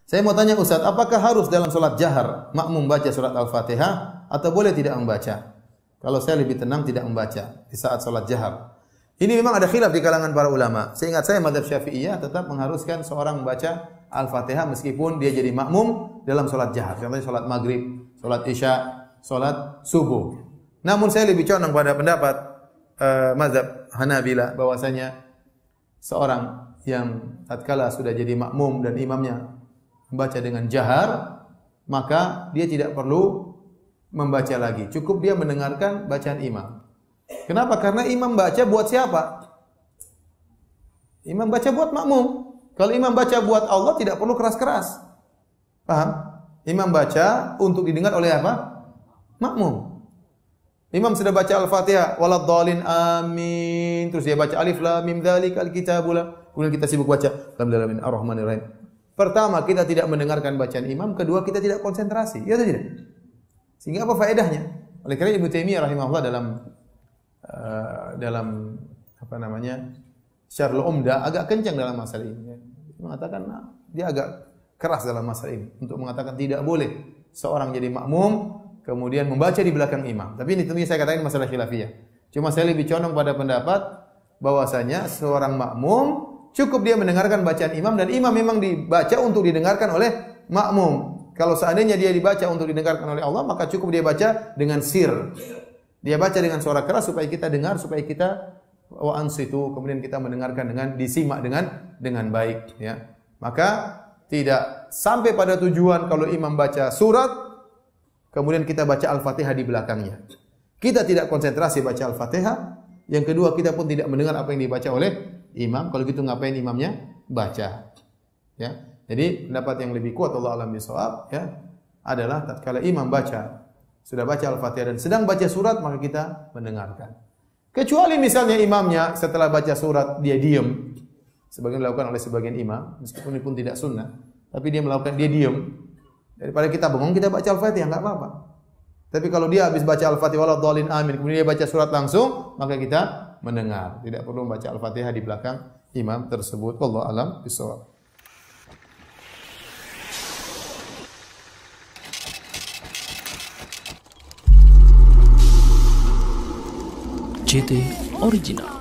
Saya mau tanya Ustaz, apakah harus dalam salat jahar makmum baca surat Al-Fatihah atau boleh tidak membaca? Kalau saya lebih tenang tidak membaca di saat salat jahar. Ini memang ada khilaf di kalangan para ulama. Seingat saya mazhab Syafi'iyah tetap mengharuskan seorang membaca Al-Fatihah meskipun dia jadi makmum dalam salat jahar. Contohnya salat maghrib, salat isya, salat subuh. Namun saya lebih condong pada pendapat mazhab Hanabila bahwasanya seorang yang tatkala sudah jadi makmum dan imamnya membaca dengan jahar, maka dia tidak perlu membaca lagi. Cukup dia mendengarkan bacaan imam. Kenapa? Karena imam baca buat siapa? Imam baca buat makmum. Kalau imam baca buat Allah tidak perlu keras-keras. Paham? Imam baca untuk didengar oleh apa? Makmum. Imam sudah baca Al-Fatihah, waladhdallin amin. Terus dia baca alif lam mim dzalikal kitabul. Kemudian kita sibuk baca alhamdulillahi arrahmanirrahim. Pertama, kita tidak mendengarkan bacaan imam. Kedua, kita tidak konsentrasi. Ya atau tidak? Sehingga apa faedahnya? Oleh karena Ibnu Taimiyah rahimahullah dalam apa namanya? Syarhul Umdah agak kencang dalam masalah ini. Dia mengatakan dia agak keras dalam masalah ini untuk mengatakan tidak boleh seorang jadi makmum kemudian membaca di belakang imam. Tapi ini tentunya saya katakan masalah khilafiyah. Cuma saya lebih condong pada pendapat bahwasanya seorang makmum cukup dia mendengarkan bacaan imam dan imam memang dibaca untuk didengarkan oleh makmum. Kalau seandainya dia dibaca untuk didengarkan oleh Allah, maka cukup dia baca dengan sir. Dia baca dengan suara keras supaya kita dengar, supaya kita wa ansitu, kemudian kita mendengarkan dengan disimak dengan baik, ya. Maka tidak sampai pada tujuan kalau imam baca surat, kemudian kita baca Al-Fatihah di belakangnya. Kita tidak konsentrasi baca Al-Fatihah. Yang kedua, kita pun tidak mendengar apa yang dibaca oleh imam. Kalau gitu ngapain imamnya baca? Ya. Jadi pendapat yang lebih kuat Allah alam bisawab ya adalah tatkala imam sudah baca Al-Fatihah dan sedang baca surat maka kita mendengarkan. Kecuali misalnya imamnya setelah baca surat dia diam. Sebagian dilakukan oleh sebagian imam meskipun ini pun tidak sunnah, tapi dia diam. Daripada kita bengong kita baca Al-Fatihah enggak apa-apa. Tapi kalau dia habis baca Al-Fatihah waladhdallin amin kemudian dia baca surat langsung maka kita mendengar. Tidak perlu membaca Al-Fatihah di belakang imam tersebut. Wallahu alam bisawab. JT Original.